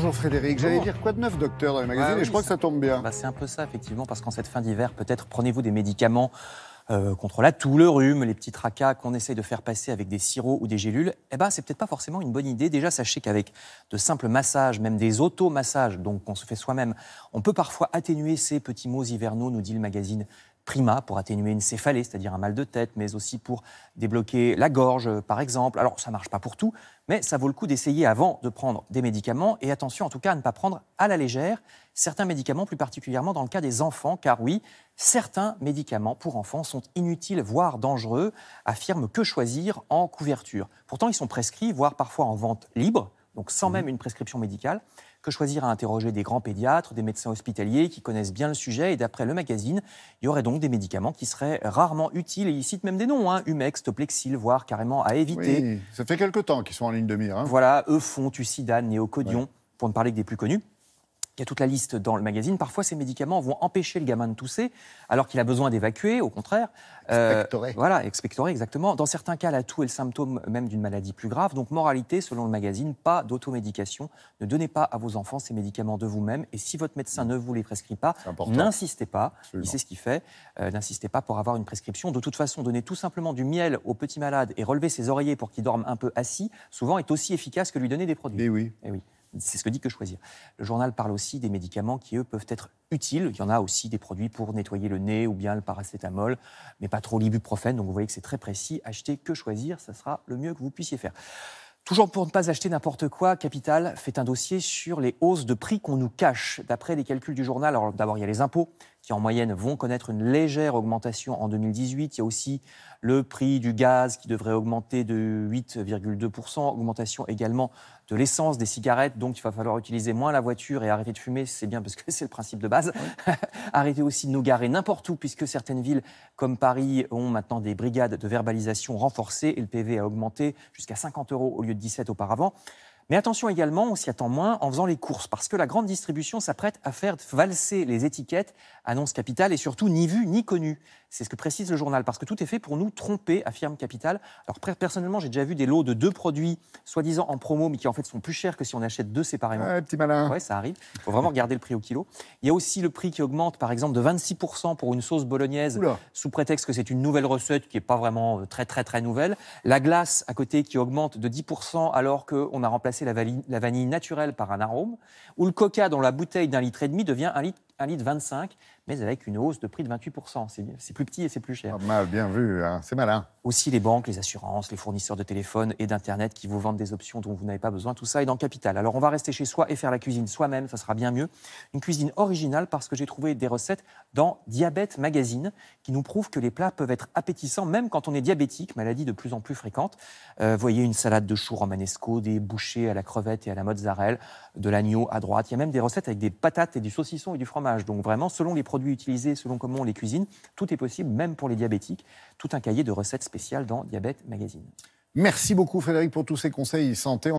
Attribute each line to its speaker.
Speaker 1: Bonjour Frédéric, j'allais dire quoi de neuf docteur dans les magazines et je crois que ça tombe bien.
Speaker 2: C'est un peu ça effectivement, parce qu'en cette fin d'hiver, peut-être prenez-vous des médicaments contre la toux, le rhume, les petits tracas qu'on essaye de faire passer avec des sirops ou des gélules. C'est peut-être pas forcément une bonne idée. Déjà, sachez qu'avec de simples massages, même des automassages, donc qu'on se fait soi-même, on peut parfois atténuer ces petits maux hivernaux, nous dit le magazine Prima, pour atténuer une céphalée, c'est-à-dire un mal de tête, mais aussi pour débloquer la gorge, par exemple. Alors, ça ne marche pas pour tout, mais ça vaut le coup d'essayer avant de prendre des médicaments. Et attention, en tout cas, à ne pas prendre à la légère certains médicaments, plus particulièrement dans le cas des enfants, car oui, certains médicaments pour enfants sont inutiles, voire dangereux, affirme Que Choisir en couverture. Pourtant, ils sont prescrits, voire parfois en vente libre, donc sans même une prescription médicale. Que Choisir a interrogé des grands pédiatres, des médecins hospitaliers qui connaissent bien le sujet. Et d'après le magazine, il y aurait donc des médicaments qui seraient rarement utiles. Et ils citent même des noms, Humex, Toplexil, voire carrément à éviter.
Speaker 1: Oui, ça fait quelque temps qu'ils sont en ligne de mire.
Speaker 2: Voilà, Eufon, Tucidane, Néocodion, pour ne parler que des plus connus. Il y a toute la liste dans le magazine. Parfois, ces médicaments vont empêcher le gamin de tousser, alors qu'il a besoin d'évacuer, au contraire. Expectorer, exactement. Dans certains cas, la toux est le symptôme même d'une maladie plus grave. Donc, moralité, selon le magazine, pas d'automédication. Ne donnez pas à vos enfants ces médicaments de vous-même. Et si votre médecin ne vous les prescrit pas, n'insistez pas. Absolument. Il sait ce qu'il fait. N'insistez pas pour avoir une prescription. De toute façon, donner tout simplement du miel aux petits malades et relever ses oreillers pour qu'ils dorment un peu assis, souvent est aussi efficace que lui donner des produits.
Speaker 1: Et oui.
Speaker 2: C'est ce que dit Que Choisir. Le journal parle aussi des médicaments qui, eux, peuvent être utiles. Il y en a aussi des produits pour nettoyer le nez ou bien le paracétamol, mais pas trop l'ibuprofène. Donc vous voyez que c'est très précis. Achetez Que Choisir, ça sera le mieux que vous puissiez faire. Toujours pour ne pas acheter n'importe quoi, Capital fait un dossier sur les hausses de prix qu'on nous cache. D'après les calculs du journal, alors d'abord il y a les impôts qui en moyenne vont connaître une légère augmentation en 2018. Il y a aussi le prix du gaz qui devrait augmenter de 8,2%. Augmentation également de l'essence, des cigarettes. Donc il va falloir utiliser moins la voiture et arrêter de fumer. C'est bien parce que c'est le principe de base. Oui. Arrêtez aussi de nous garer n'importe où, puisque certaines villes comme Paris ont maintenant des brigades de verbalisation renforcées et le PV a augmenté jusqu'à 50 € au lieu de 17 auparavant. Mais attention également, on s'y attend moins en faisant les courses, parce que la grande distribution s'apprête à faire valser les étiquettes, annonce Capital, et surtout ni vu ni connu. C'est ce que précise le journal, parce que tout est fait pour nous tromper, affirme Capital. Alors personnellement, j'ai déjà vu des lots de 2 produits, soi-disant en promo, mais qui en fait sont plus chers que si on achète 2 séparément.
Speaker 1: Petit malin.
Speaker 2: Ouais, ça arrive. Il faut vraiment regarder le prix au kilo. Il y a aussi le prix qui augmente, par exemple, de 26% pour une sauce bolognaise, sous prétexte que c'est une nouvelle recette qui n'est pas vraiment très nouvelle. La glace à côté qui augmente de 10% alors qu'on a remplacé la vanille naturelle par un arôme. Ou le coca dont la bouteille d'1,5 litre devient 1,25 litre, mais avec une hausse de prix de 28%. C'est plus petit et c'est plus cher.
Speaker 1: Mal, bien vu, c'est malin.
Speaker 2: Aussi les banques, les assurances, les fournisseurs de téléphone et d'Internet qui vous vendent des options dont vous n'avez pas besoin. Tout ça est dans Capital. Alors on va rester chez soi et faire la cuisine soi-même, ça sera bien mieux. Une cuisine originale, parce que j'ai trouvé des recettes dans Diabète Magazine qui nous prouvent que les plats peuvent être appétissants même quand on est diabétique, maladie de plus en plus fréquente. Voyez une salade de choux romanesco, des bouchées à la crevette et à la mozzarella, de l'agneau à droite. Il y a même des recettes avec des patates et du saucisson et du fromage. Donc vraiment, selon les produits utilisés, selon comment on les cuisine, tout est possible, même pour les diabétiques. Tout un cahier de recettes spéciales dans Diabète Magazine.
Speaker 1: Merci beaucoup Frédéric pour tous ces conseils santé.